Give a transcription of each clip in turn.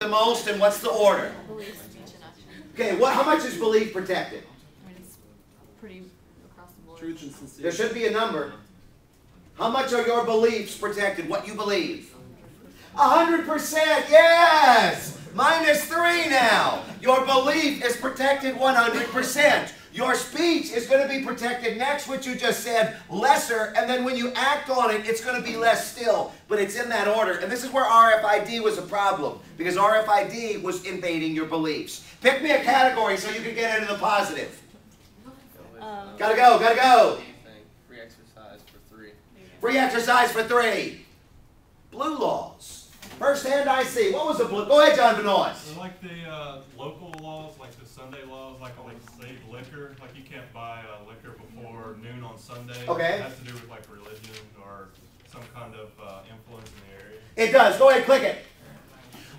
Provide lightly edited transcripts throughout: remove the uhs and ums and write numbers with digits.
the most, and what's the order? Belief, speech, and action. Okay, how much is belief protected? I mean, it's pretty across the board. Truth and sincerity. There should be a number. How much are your beliefs protected? What you believe? 100%, yes! -3 now. Your belief is protected 100%. Your speech is going to be protected next, what you just said, lesser, and then when you act on it, it's going to be less still. But it's in that order. And this is where RFID was a problem, because RFID was invading your beliefs. Pick me a category so you can get into the positive. Gotta go, gotta go. Free exercise for 3. Free exercise for 3. Blue laws. First hand I see. What was the blue? Go ahead, John Benoit. So like the local laws, like the Sunday laws, like save liquor, like you can't buy liquor before noon on Sunday. Okay. It has to do with like religion or some kind of influence in the area. It does. Go ahead, click it.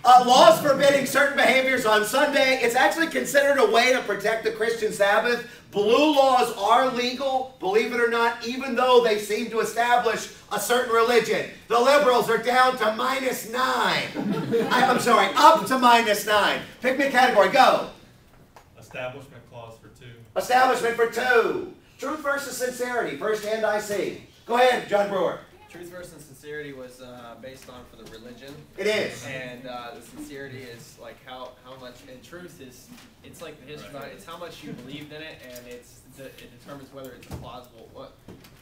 Laws forbidding certain behaviors on Sunday. It's actually considered a way to protect the Christian Sabbath. Blue laws are legal, believe it or not, even though they seem to establish a certain religion. The liberals are down to -9. I'm sorry, up to -9. Pick me a category. Go. Establishment clause for 2. Establishment for 2. Truth versus sincerity. First hand I see. Go ahead, John Brewer. Truth versus sincerity was based on for the religion. It is. And the sincerity is like how much, and truth is, it's like the history about it, it's how much you believed in it, and it determines whether it's a plausible.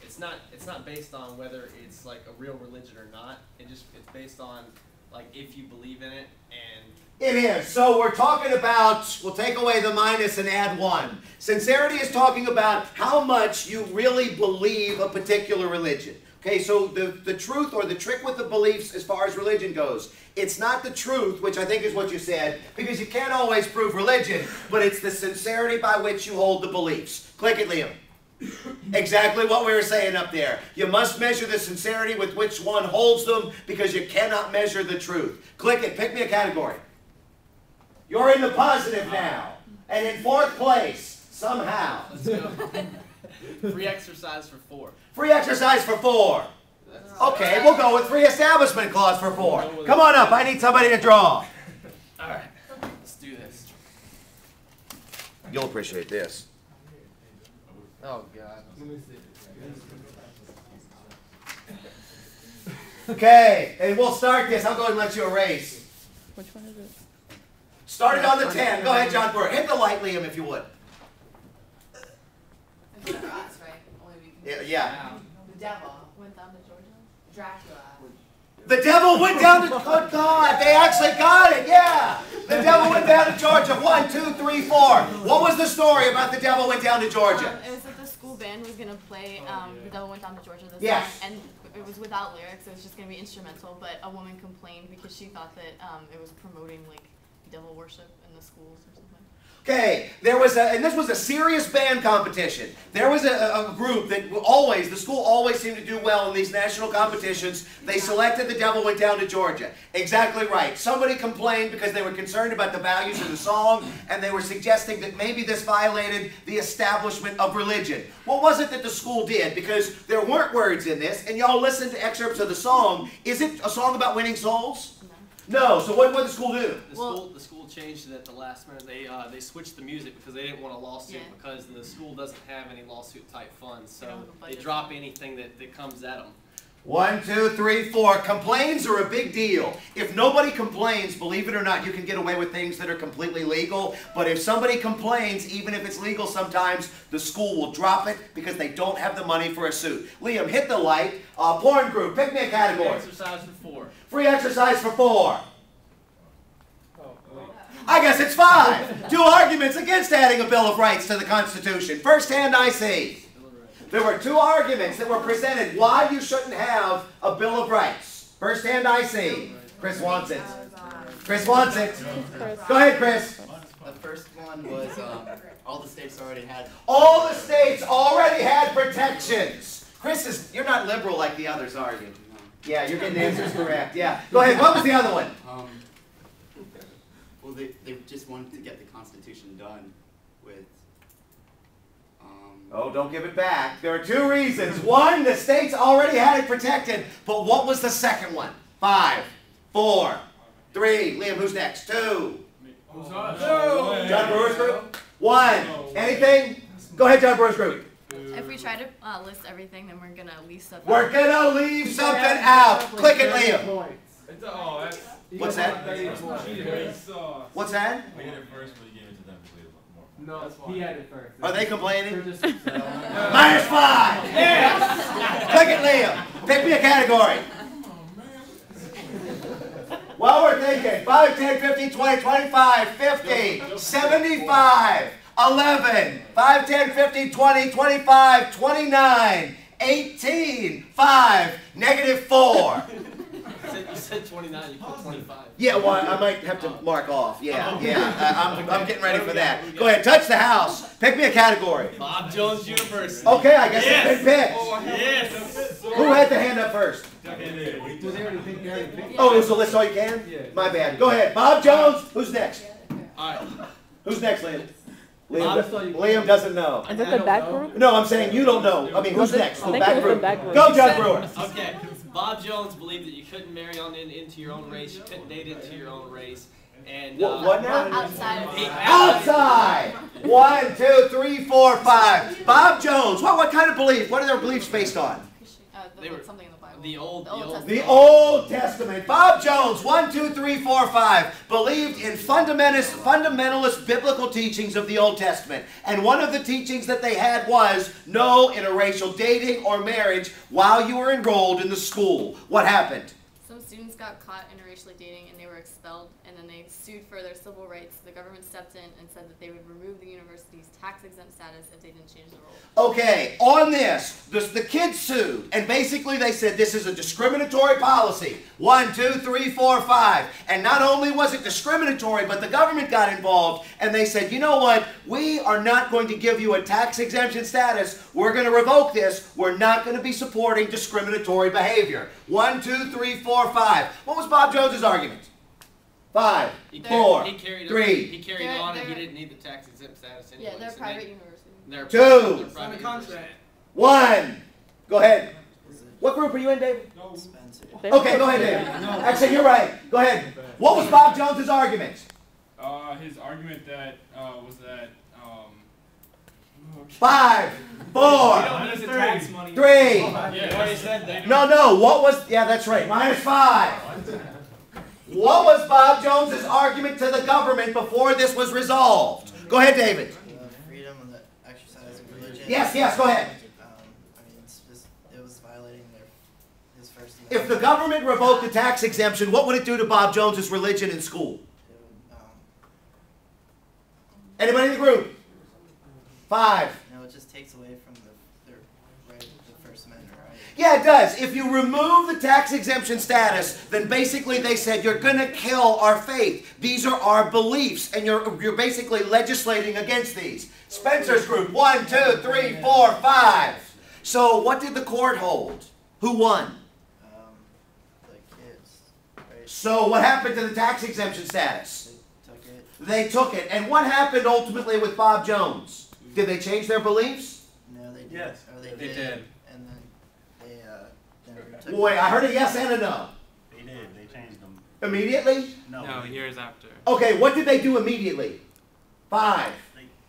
It's not based on whether it's like a real religion or not. It's based on like if you believe in it, and it is. So we're talking about, we'll take away the minus and add 1. Sincerity is talking about how much you really believe a particular religion. Okay, so the truth or the trick with the beliefs as far as religion goes, it's not the truth, which I think is what you said, because you can't always prove religion, but it's the sincerity by which you hold the beliefs. Click it, Liam. Exactly what we were saying up there. You must measure the sincerity with which one holds them, because you cannot measure the truth. Click it. Pick me a category. You're in the positive now. And in 4th place, somehow. let's go. Free exercise for 4. Free exercise for 4. Okay, we'll go with free establishment clause for 4. Come on up. I need somebody to draw. All right, let's do this. You'll appreciate this. Oh God. Okay, and we'll start this. I'll go ahead and let you erase. Which one is it? Start it on the 10. Go ahead, John Brewer. Hit the light, Liam, if you would. Yeah. The devil went down to Georgia. Dracula. The devil went down to, good God, they actually got it, yeah. The devil went down to Georgia. 1, 2, 3, 4. What was the story about the devil went down to Georgia? It was that the school band was going to play The Devil Went Down to Georgia this Yes. song, and it was without lyrics. It was just going to be instrumental, but a woman complained because she thought that it was promoting like devil worship in the schools or something. Okay, there was and this was a serious band competition. There was a group that the school always seemed to do well in these national competitions. They selected The Devil Went Down to Georgia. Exactly right. Somebody complained because they were concerned about the values of the song, and they were suggesting that maybe this violated the establishment of religion. What was it that the school did? Because there weren't words in this, and y'all listened to excerpts of the song. Is it a song about winning souls? No. So what did the school do? The school changed it at the last minute. They switched the music because they didn't want a lawsuit, because the school doesn't have any lawsuit type funds. So they drop anything that comes at them. 1, 2, 3, 4. Complaints are a big deal. If nobody complains, believe it or not, you can get away with things that are completely legal. But if somebody complains, even if it's legal sometimes, the school will drop it because they don't have the money for a suit. Liam, hit the light. Porn group, pick me a category. Free exercise for 4. Free exercise for 4. I guess it's 5. 2 arguments against adding a Bill of Rights to the Constitution. First hand I see. There were 2 arguments that were presented why you shouldn't have a Bill of Rights. First hand I see. Chris wants it. Chris wants it. Go ahead, Chris. The first one was all the states already had. All the states already had protections. Chris, you're not liberal like the others, are you? Yeah, you're getting the answers correct. Yeah. Go ahead. What was the other one? Well, they just wanted to get the Constitution done with. Oh, don't give it back. There are 2 reasons. 1, the states already had it protected. But what was the second one? 5, 4, 3. Liam, who's next? 2. Who's John Brewer's group? 1. Anything? Go ahead, John Brewer's group. If we try to list everything, then we're gonna leave stuff out. We're gonna leave something out. Click it, Liam. What's that? What's that? We had it first, but you gave it to them to leave more. No, he had it first. Are they complaining? -5. Yes! Click it, Liam. Pick me a category. While we're thinking, 5, 10, 15, 20, 25, 50, 75, 11, 5, 10, 15, 20, 25, 29, 18, 5, -4. You said 29, you put 25. Yeah, well, I might have to mark off. Yeah. I'm getting ready for that. Go ahead, touch the house. Pick me a category. Bob Jones University. Okay, I guess it's been picked. Yes. Who had the hand up first? Oh, it was a list all you can? Yeah. My bad. Go ahead. Bob Jones. Who's next? Alright. Who's next, Liam? Bob- Liam doesn't know. Is it the back group? No, I'm saying you don't know. I mean, who's next? The think back it was the group. back group. Go, John Brewer. Okay. Bob Jones believed that you couldn't marry into your own race, you couldn't date into your own race. And What now? Outside of Outside. 1, 2, 3, 4, 5. Bob Jones. What kind of belief? What are their beliefs based on? They were- something in the Bible. the Old Testament. The Old Testament. Bob Jones, 1, 2, 3, 4, 5, believed in fundamentalist biblical teachings of the Old Testament. And one of the teachings that they had was no interracial dating or marriage while you were enrolled in the school. What happened? Some students got caught interracially dating and they were expelled, and then they sued for their civil rights. The government stepped in and said that they would remove the university's tax-exempt status if they didn't change the rules. Okay, on this, the kids sued, and basically they said this is a discriminatory policy. 1, 2, 3, 4, 5. And not only was it discriminatory, but the government got involved, and they said, you know what, we are not going to give you a tax exemption status. We're going to revoke this. We're not going to be supporting discriminatory behavior. 1, 2, 3, 4, 5. What was Bob Jones's argument? 5, 4, 3. He carried on and he didn't need the tax exempt status anyway. Yeah, they're private university. They're 2. they're private university. 1. Go ahead. What group are you in, David? Spencer. Okay, go ahead, David. Actually, you're right. Go ahead. What was Bob Jones's argument? His argument that was that 5, 4, 3. No. What was? Yeah, that's right. -5. What was Bob Jones's argument to the government before this was resolved? Go ahead, David. Freedom of the exercise of religion. Yes. Go ahead. I mean, it was violating his First Amendment. If the government revoked the tax exemption, what would it do to Bob Jones's religion in school? It would, Anybody in the group? 5. it just takes away from their right, the First Amendment, right? Yeah, it does. If you remove the tax exemption status, then basically they said you're going to kill our faith. These are our beliefs, and you're basically legislating against these. Spencer's group, 1, 2, 3, 4, 5. So what did the court hold? Who won? The kids, right? So what happened to the tax exemption status? They took it. They took it. And what happened ultimately with Bob Jones? Did they change their beliefs? No, they did. Yes, Or they they did. did. And then they never took Wait, it. I heard a yes and a no. They did. They changed them. Immediately? No, years after. Okay, what did they do immediately? 5.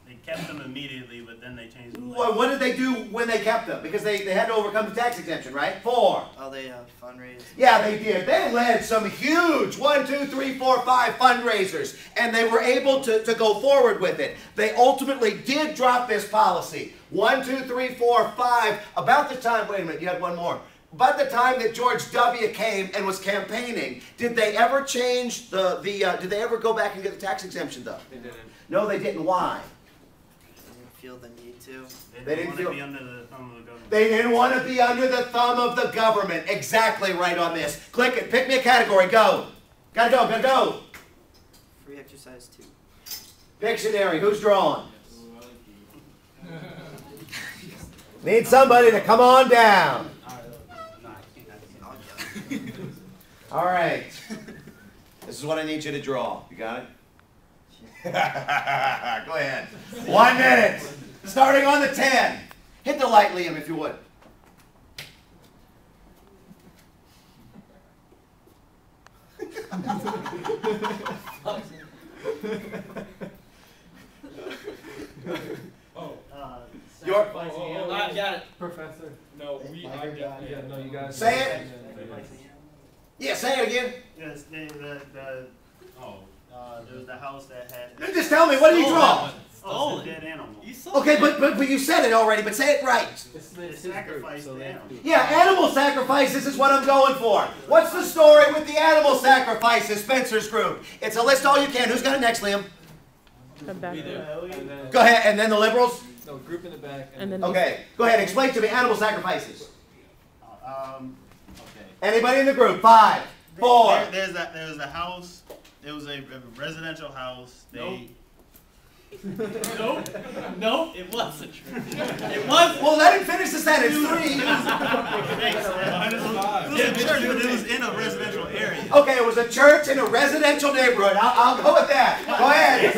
they kept them immediately, but then they changed them. What did they do when they kept them? Because they had to overcome the tax exemption, right? 4. Oh, they fundraised. Yeah, they did. They led some huge 1, 2, 3, 4, 5 fundraisers, and they were able to go forward with it. They ultimately did drop this policy. 1, 2, 3, 4, 5. About the time, wait a minute, you had one more. About the time that George W. came and was campaigning, did they ever change did they ever go back and get the tax exemption though? They didn't. No, they didn't. Why? They didn't feel the need to. They They didn't didn't want to feel- be under the thumb of the government. They didn't want to be under the thumb of the government. Exactly right on this. Click it. Pick me a category. Go. Gotta go. Free exercise too. Dictionary. Who's drawing? Need somebody to come on down. All right. This is what I need you to draw. You got it? Go ahead. 1 minute. Starting on the 10. Hit the light, Liam, if you would. I got it. Professor. No, no, you guys. Say it. Yeah, say it again. Yes, there was the house that had. Just tell me, what did you draw? Oh, dead animal. Okay, but you said it already, but say it right. They sacrificed the animal. Yeah, animal sacrifices is what I'm going for. What's the story with the animal sacrifices, Spencer's group? It's a list all you can. Who's got it next, Liam? Go ahead, and then the liberals? No, group in the back. And then Okay, go ahead, explain to me animal sacrifices. Okay. Anybody in the group? 5, 4. There's a house. It was a residential house. Nope, it wasn't true. It wasn't. Well, let him finish the sentence. 3. It was a church, but it was in a residential area. Okay, it was a church in a residential neighborhood. I'll go with that. Go ahead.